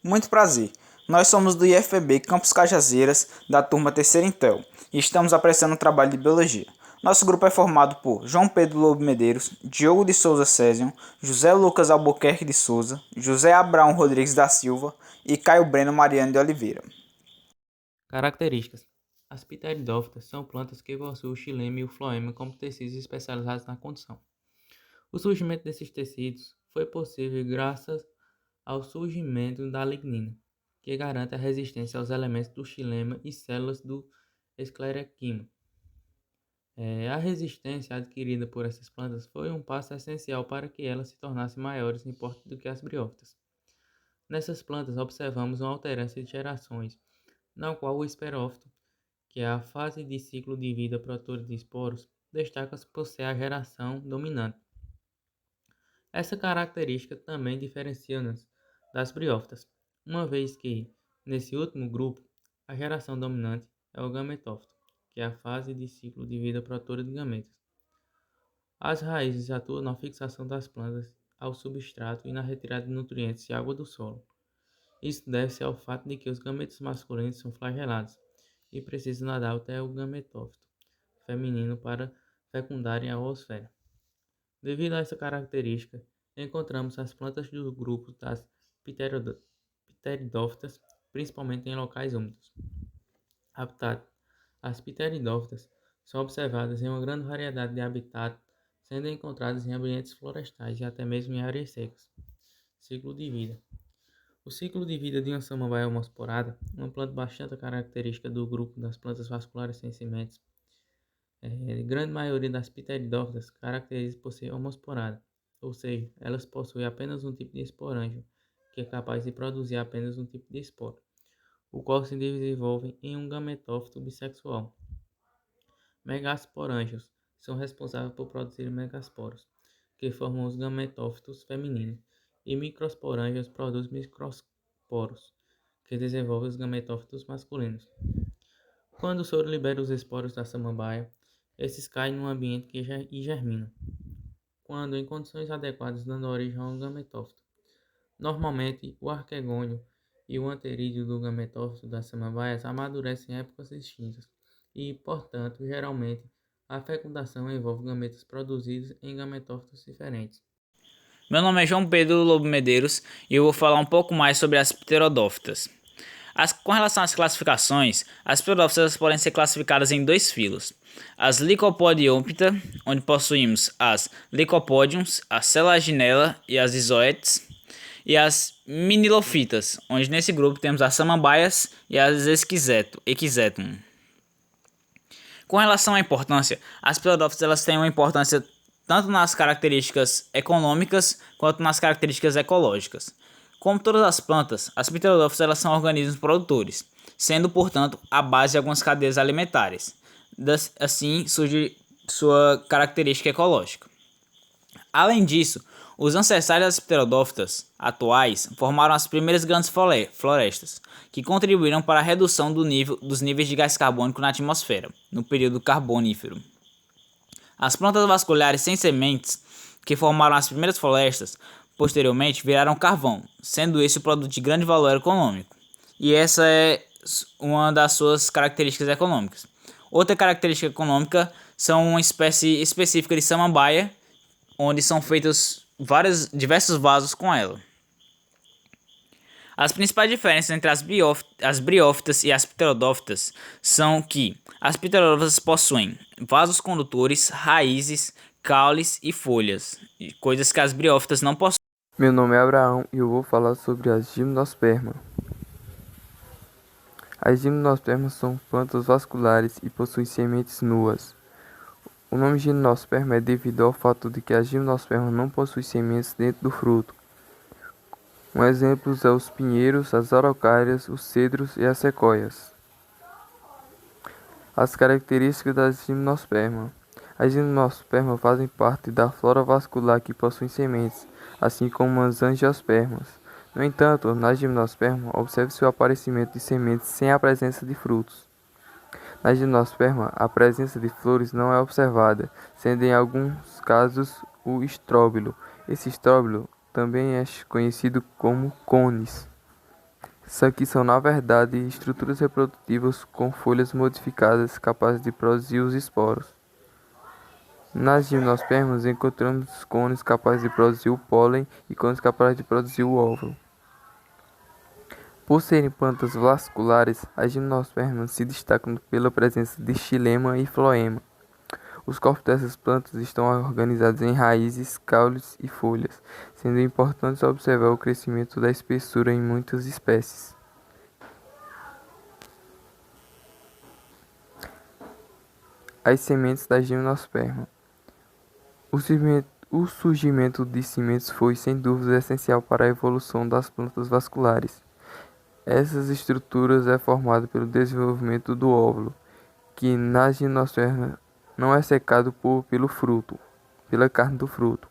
Muito prazer. Nós somos do IFPB Campus Cajazeiras, da turma Terceira Intel, e estamos apreciando o trabalho de Biologia. Nosso grupo é formado por João Pedro Lobo Medeiros, Diogo de Souza Césion, José Lucas Albuquerque de Souza, José Abraão Rodrigues da Silva e Caio Breno Mariano de Oliveira. Características. As pteridófitas são plantas que possuem o xilema e o floema como tecidos especializados na condução. O surgimento desses tecidos foi possível graças ao surgimento da lignina, que garante a resistência aos elementos do xilema e células do esclerequima. A resistência adquirida por essas plantas foi um passo essencial para que elas se tornassem maiores em porte do que as briófitas. Nessas plantas observamos uma alternância de gerações, na qual o esporófito, que é a fase de ciclo de vida produtora de esporos, destaca-se por ser a geração dominante. Essa característica também diferencia-nos das briófitas, uma vez que, nesse último grupo, a geração dominante é o gametófito, que é a fase de ciclo de vida produtora de gametas. As raízes atuam na fixação das plantas ao substrato e na retirada de nutrientes e água do solo. Isso deve-se ao fato de que os gametos masculinos são flagelados e precisam nadar até o gametófito feminino para fecundarem a oosfera. Devido a essa característica, encontramos as plantas do grupo das pteridófitas, principalmente em locais úmidos. Habitat. As pteridófitas são observadas em uma grande variedade de habitat, sendo encontradas em ambientes florestais e até mesmo em áreas secas. Ciclo de vida. O ciclo de vida de uma samambaia homosporada, uma planta bastante característica do grupo das plantas vasculares sem sementes, a grande maioria das pteridófitas caracteriza por ser homosporada, ou seja, elas possuem apenas um tipo de esporângio, que é capaz de produzir apenas um tipo de esporo, o qual se desenvolve em um gametófito bissexual. Megasporângios são responsáveis por produzir megasporos, que formam os gametófitos femininos, e microsporângios produzem microsporos, que desenvolvem os gametófitos masculinos. Quando o soro libera os esporos da samambaia, esses caem no ambiente e germinam, quando em condições adequadas dando origem a um gametófito. Normalmente, o arquegônio e o anterídeo do gametófito das samambaias amadurecem em épocas distintas e, portanto, geralmente, a fecundação envolve gametas produzidos em gametófitos diferentes. Meu nome é João Pedro Lobo Medeiros e eu vou falar um pouco mais sobre as pterodófitas. Com relação às classificações, as pterodófitas podem ser classificadas em dois filos. As Lycopodiopta, onde possuímos as Lycopodiums, as Selaginella e as Izoetes, e as Minilofitas, onde nesse grupo temos as Samambaias e as Equisetum. Com relação à importância, as pterodófitas elas têm uma importância tanto nas características econômicas quanto nas características ecológicas. Como todas as plantas, as pterodófitas elas são organismos produtores, sendo, portanto, a base de algumas cadeias alimentares. Assim surge sua característica ecológica. Além disso, os ancestrais das pterodófitas atuais formaram as primeiras grandes florestas, que contribuíram para a redução dos níveis de gás carbônico na atmosfera, no período carbonífero. As plantas vasculares sem sementes, que formaram as primeiras florestas, posteriormente viraram carvão, sendo esse o produto de grande valor econômico. E essa é uma das suas características econômicas. Outra característica econômica são uma espécie específica de samambaia, onde são feitos diversos vasos com ela. As principais diferenças entre as briófitas e as pterodófitas são que as pterodófitas possuem vasos condutores, raízes, caules e folhas, coisas que as briófitas não possuem. Meu nome é Abraão e eu vou falar sobre as gimnospermas. As gimnospermas são plantas vasculares e possuem sementes nuas. O nome gimnosperma é devido ao fato de que as gimnospermas não possuem sementes dentro do fruto. Um exemplo é os pinheiros, as araucárias, os cedros e as sequoias. As características das gimnospermas. As gimnospermas fazem parte da flora vascular que possui sementes, assim como as angiospermas. No entanto, nas gimnospermas, observa-se o aparecimento de sementes sem a presença de frutos. Na gimnosperma, a presença de flores não é observada, sendo em alguns casos o estróbilo. Esse estróbilo também é conhecido como cones. que são na verdade estruturas reprodutivas com folhas modificadas capazes de produzir os esporos. Nas gimnospermas encontramos cones capazes de produzir o pólen e cones capazes de produzir o óvulo. Por serem plantas vasculares, as gimnospermas se destacam pela presença de xilema e floema. Os corpos dessas plantas estão organizados em raízes, caules e folhas, sendo importante observar o crescimento da espessura em muitas espécies. As sementes da gimnosperma. O surgimento de sementes foi, sem dúvida, essencial para a evolução das plantas vasculares. Essas estruturas é formada pelo desenvolvimento do óvulo, que na gimnosperma não é secado pelo fruto, pela carne do fruto.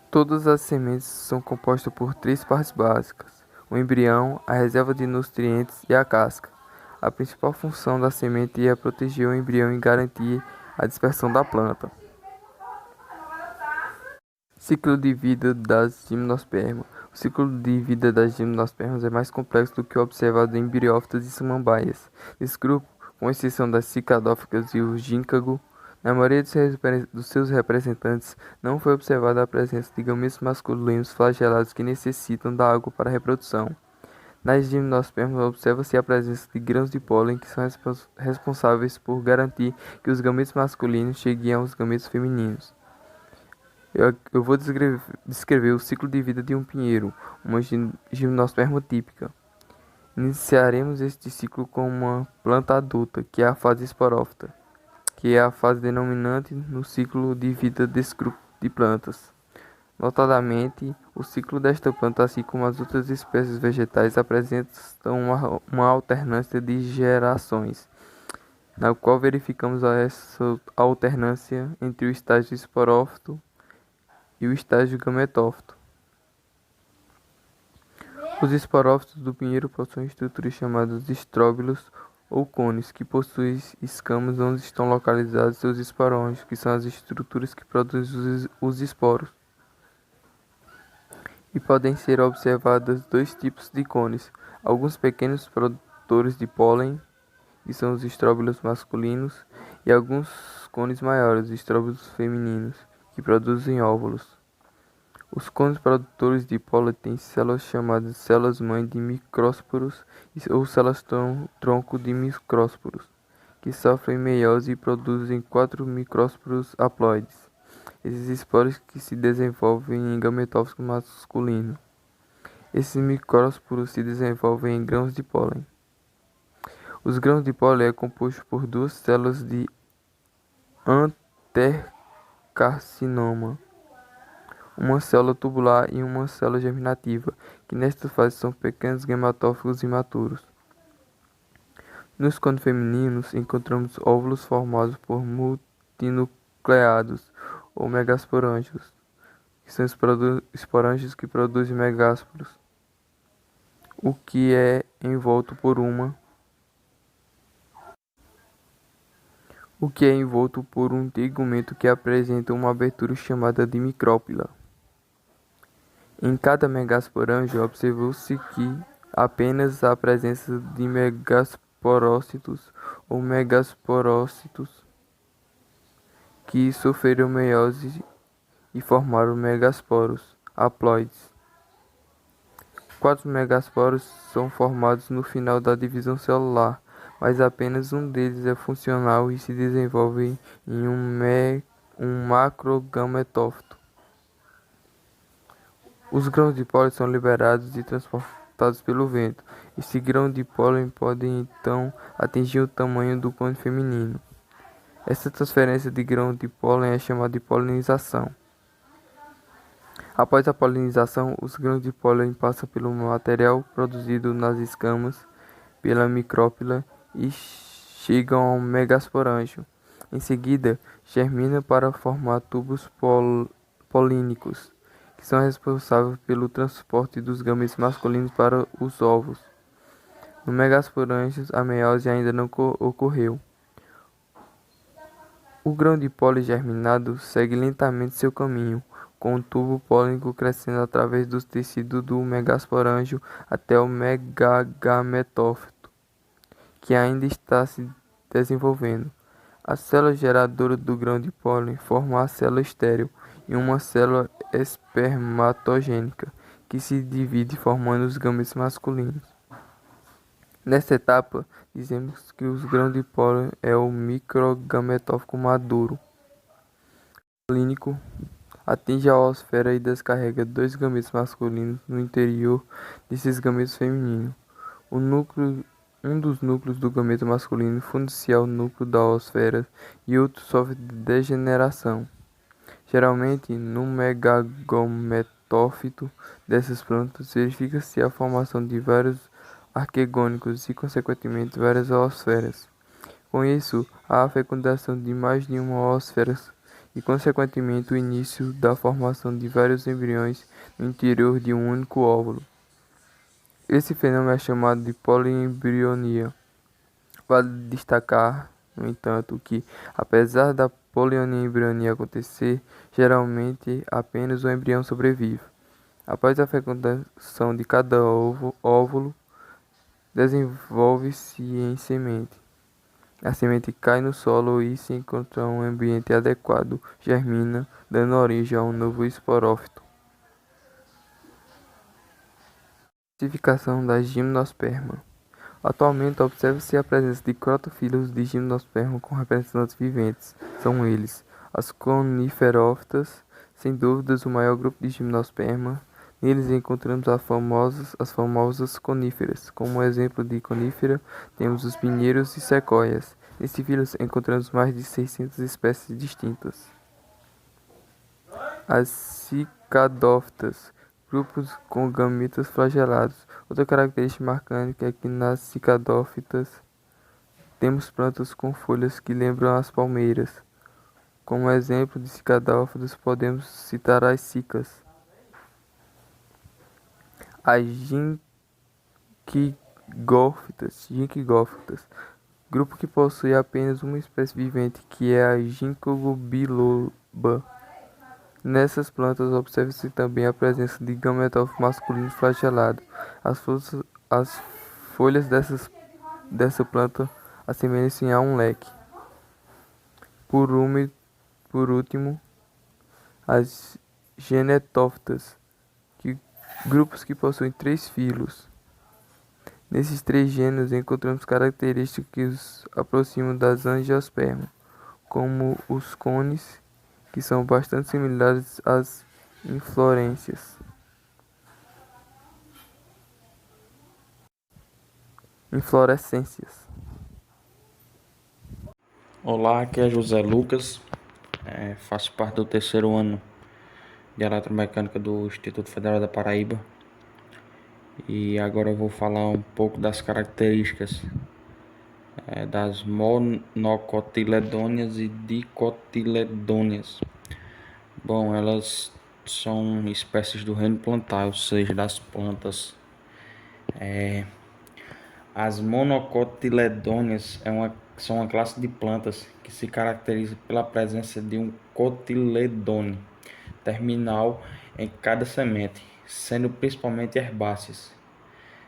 Todas as sementes são compostas por 3 partes básicas: o embrião, a reserva de nutrientes e a casca. A principal função da semente é proteger o embrião e garantir a dispersão da planta. Ciclo de vida das gimnospermas. O ciclo de vida das gimnospermas é mais complexo do que o observado em briófitas e samambaias. Esse grupo, com exceção das cicadófitas e o gíncago, na maioria dos seus representantes, não foi observada a presença de gametos masculinos flagelados que necessitam da água para a reprodução. Nas gimnospermas, observa-se a presença de grãos de pólen que são responsáveis por garantir que os gametos masculinos cheguem aos gametos femininos. Eu vou descrever o ciclo de vida de um pinheiro, uma gimnosperma típica. Iniciaremos este ciclo com uma planta adulta, que é a fase esporófita, que é a fase denominante no ciclo de vida desse grupo de plantas. Notadamente, o ciclo desta planta, assim como as outras espécies vegetais, apresentam uma alternância de gerações, na qual verificamos essa alternância entre o estágio esporófito e o estágio gametófito. Os esporófitos do pinheiro possuem estruturas chamadas de estróbilos ou cones, que possuem escamas onde estão localizados seus esporões, que são as estruturas que produzem os esporos. E podem ser observados 2 tipos de cones: alguns pequenos produtores de pólen, que são os estróbilos masculinos, e alguns cones maiores, os estróbilos femininos, que produzem óvulos. Os cones produtores de pólen têm células chamadas células-mãe de micrósporos ou células-tronco de micrósporos, que sofrem meiose e produzem 4 micrósporos haploides. Esses esporos que se desenvolvem em gametófito masculino. Esses micrósporos se desenvolvem em grãos de pólen. Os grãos de pólen é composto por 2 células de antercarcinoma, uma célula tubular e uma célula germinativa, que nesta fase são pequenos gametófitos imaturos. Nos cones femininos encontramos óvulos formados por multinucleados ou megasporângios, que são esporângios que produzem megásporos, o que é envolto por um tegumento que apresenta uma abertura chamada de micrópila. Em cada megasporângio observou-se que apenas a presença de megasporócitos ou megasporócitos que sofreram meiose e formaram megasporos haploides. 4 megasporos são formados no final da divisão celular, mas apenas um deles é funcional e se desenvolve em um macrogametófito. Os grãos de pólen são liberados e transportados pelo vento. Esse grão de pólen pode então atingir o tamanho do cone feminino. Essa transferência de grão de pólen é chamada de polinização. Após a polinização, os grãos de pólen passam pelo material produzido nas escamas, pela micrópila e chegam ao megasporângio. Em seguida, germina para formar tubos polínicos, que são responsáveis pelo transporte dos gametos masculinos para os ovos. No megasporângio, a meiose ainda não ocorreu. O grão de pólen germinado segue lentamente seu caminho, com o tubo pólinico crescendo através do tecido do megasporângio até o megagametófito, que ainda está se desenvolvendo. A célula geradora do grão de pólen forma a célula estéril e uma célula espermatogênica, que se divide formando os gametos masculinos. Nesta etapa, dizemos que o grão de pólen é o microgametófito maduro. O clínico atinge a oosfera e descarrega dois gametos masculinos no interior desses gametos femininos. Um dos núcleos do gameto masculino funde-se ao núcleo da oosfera e outro sofre de degeneração. Geralmente, no megagometófito dessas plantas, verifica-se a formação de vários arquegônicos e, consequentemente, várias oosferas. Com isso, há a fecundação de mais de uma oosfera e, consequentemente, o início da formação de vários embriões no interior de um único óvulo. Esse fenômeno é chamado de poliembrionia. Vale destacar, no entanto, que, apesar da poliembrionia acontecer, geralmente apenas o embrião sobrevive. Após a fecundação de cada óvulo, desenvolve-se em semente. A semente cai no solo e, se encontrar um ambiente adequado, germina, dando origem a um novo esporófito. Classificação das gimnospermas. Atualmente, observa-se a presença de crotofilos de gimnosperma com representantes viventes. São eles as coniferófitas, sem dúvidas o maior grupo de gimnosperma. Neles encontramos as famosas coníferas. Como exemplo de conífera, temos os pinheiros e sequoias. Nesse filo encontramos mais de 600 espécies distintas. As cicadófitas, grupos com gametas flagelados. Outra característica marcante é que nas cicadófitas temos plantas com folhas que lembram as palmeiras. Como exemplo de cicadófitas podemos citar as cicas. As ginkgófitas, grupo que possui apenas uma espécie vivente, que é a Ginkgo biloba. Nessas plantas observa-se também a presença de gametófito masculino flagelado. As folhas dessa planta assemelham-se a um leque. Por último, as genetófitas, grupos que possuem 3 filos. Nesses 3 gêneros encontramos características que os aproximam das angiospermas, como os cones, que são bastante similares às inflorescências. Olá, aqui é José Lucas, faço parte do terceiro ano de Eletromecânica do Instituto Federal da Paraíba e agora eu vou falar um pouco das características das monocotiledôneas e dicotiledôneas. Bom, elas são espécies do reino plantar, ou seja, das plantas. As monocotiledôneas são uma classe de plantas que se caracteriza pela presença de um cotiledôneo terminal em cada semente, sendo principalmente herbáceas,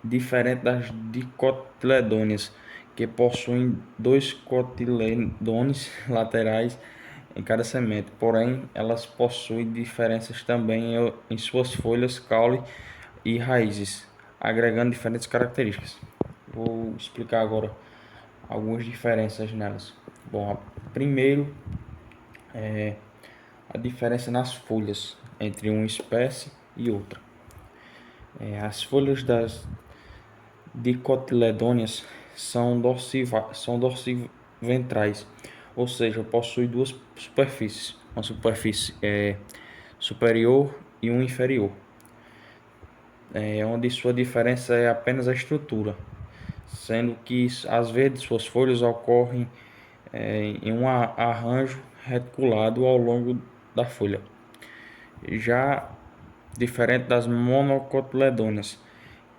diferente das dicotiledôneas, que possuem 2 cotiledôneos laterais em cada semente, porém elas possuem diferenças também em suas folhas, caule e raízes, agregando diferentes características. Vou explicar agora algumas diferenças nelas. Bom, primeiro é a diferença nas folhas entre uma espécie e outra. As folhas das dicotiledôneas são dorsiventrais, ou seja, possuem 2 superfícies, uma superfície superior e uma inferior, onde sua diferença é apenas a estrutura, sendo que às vezes suas folhas ocorrem em um arranjo reticulado ao longo da folha. Já diferente das monocotiledôneas,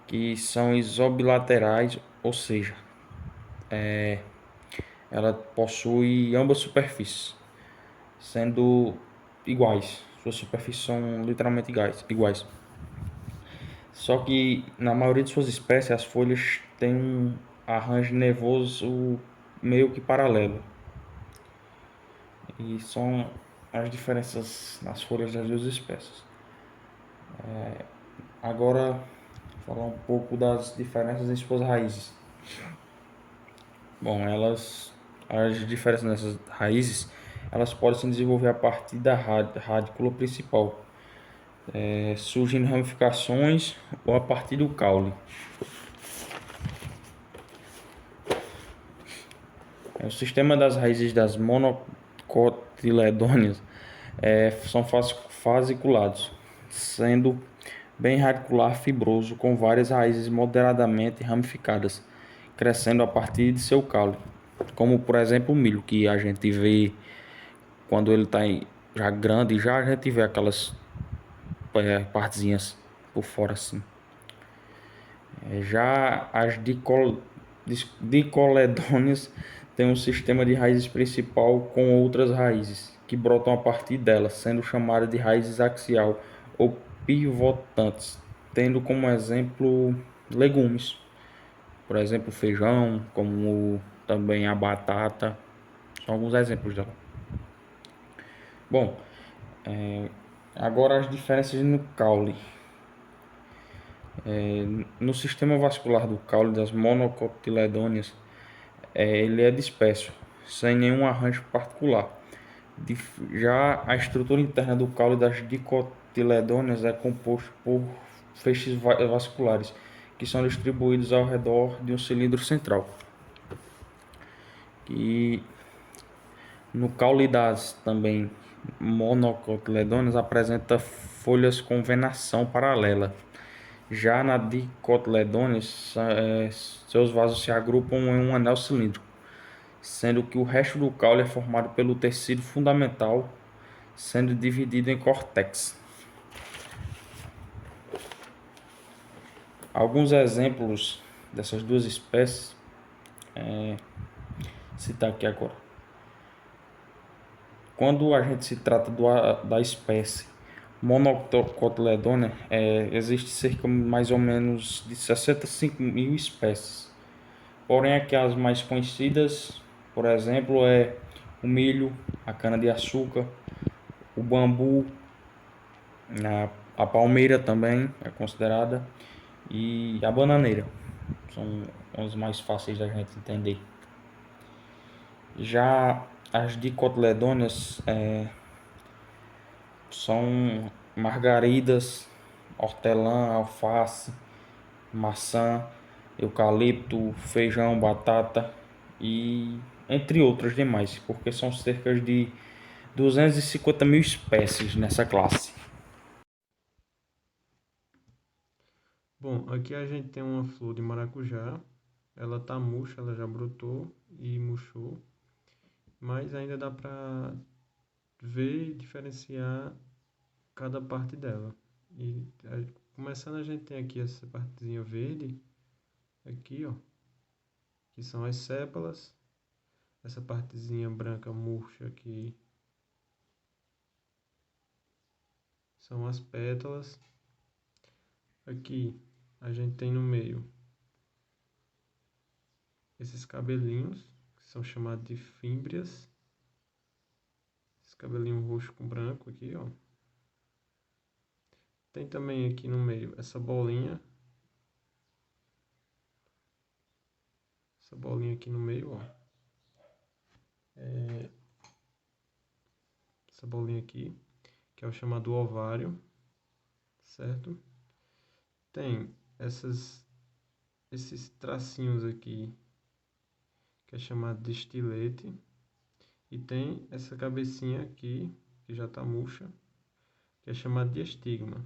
que são isobilaterais, ou seja, ela possui ambas superfícies, sendo iguais, suas superfícies são literalmente iguais. Só que na maioria de suas espécies as folhas têm um arranjo nervoso meio que paralelo. E são as diferenças nas folhas das duas espécies. Agora, falar um pouco das diferenças em suas raízes. Bom, as diferenças nessas raízes, elas podem se desenvolver a partir da radícula principal, surgindo ramificações ou a partir do caule. O sistema das raízes das monocotiledôneas são fasciculados, sendo bem radicular fibroso com várias raízes moderadamente ramificadas, crescendo a partir de seu caule, como por exemplo o milho, que a gente vê quando ele está já grande, já a gente vê aquelas partezinhas por fora assim. Já as dicoledôneas têm um sistema de raízes principal com outras raízes que brotam a partir delas, sendo chamadas de raízes axial ou pivotantes, tendo como exemplo legumes, por exemplo feijão, como também a batata, são alguns exemplos dela. Bom, agora as diferenças no caule. No sistema vascular do caule das monocotiledôneas, ele é disperso, sem nenhum arranjo particular. Já a estrutura interna do caule das dicotiledôneas é composto por feixes vasculares, que são distribuídos ao redor de um cilindro central. E no caule das também monocotiledôneas apresenta folhas com venação paralela. Já na dicotiledôneas, seus vasos se agrupam em um anel cilíndrico, sendo que o resto do caule é formado pelo tecido fundamental, sendo dividido em córtex. Alguns exemplos dessas duas espécies, citar aqui agora. Quando a gente se trata da espécie monocotiledônea, existe cerca mais ou menos de 65 mil espécies. Porém, aqui as mais conhecidas, por exemplo, é o milho, a cana-de-açúcar, o bambu, a palmeira também é considerada, e a bananeira. São as mais fáceis da gente entender. Já as dicotiledôneas são margaridas, hortelã, alface, maçã, eucalipto, feijão, batata e entre outras demais, porque são cerca de 250 mil espécies nessa classe. Bom, aqui a gente tem uma flor de maracujá. Ela tá murcha, ela já brotou e murchou, mas ainda dá para ver e diferenciar cada parte dela. E começando a gente tem aqui essa partezinha verde, aqui ó, que são as sépalas. Essa partezinha branca murcha aqui são as pétalas. Aqui a gente tem no meio esses cabelinhos, que são chamados de fímbrias. Esse cabelinho roxo com branco aqui, ó. Tem também aqui no meio essa bolinha. Essa bolinha aqui no meio, ó. Essa bolinha aqui, que é o chamado ovário, certo? Tem esses tracinhos aqui, que é chamado de estilete. E tem essa cabecinha aqui, que já tá murcha, que é chamada de estigma.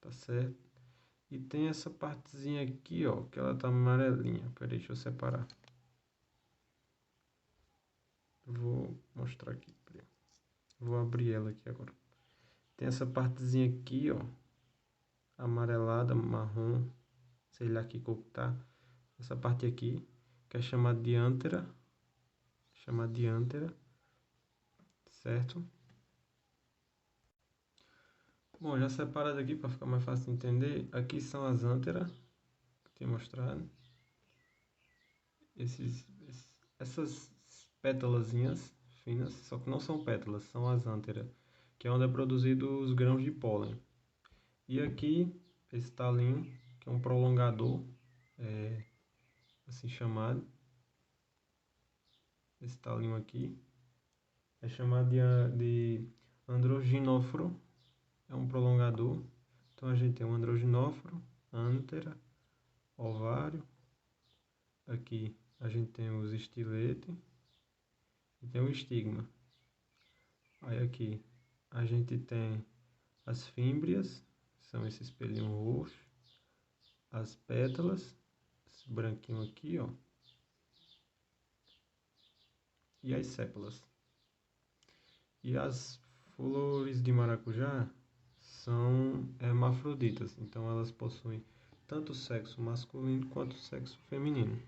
Tá certo? E tem essa partezinha aqui, ó, que ela tá amarelinha. Peraí, deixa eu separar. Vou mostrar aqui. Peraí. Vou abrir ela aqui agora. Tem essa partezinha aqui, ó, amarelada, marrom, sei lá que cor que tá. Essa parte aqui, que é chamada de ântera. Chamada de ântera. Certo? Bom, já separado aqui para ficar mais fácil de entender, aqui são as ânteras, que eu tinha mostrado. Essas pétalazinhas finas, só que não são pétalas, são as ânteras, que é onde é produzido os grãos de pólen. E aqui, esse talinho, que é um prolongador, assim chamado, esse talinho aqui, é chamado de androginóforo, é um prolongador. Então a gente tem um androginóforo, ântera, ovário, aqui a gente tem os estiletes e tem o estigma. Aí aqui a gente tem as fímbrias, são esse espelhinho roxo, as pétalas, esse branquinho aqui, ó, e as sépalas. E as flores de maracujá são hermafroditas, então elas possuem tanto o sexo masculino quanto o sexo feminino.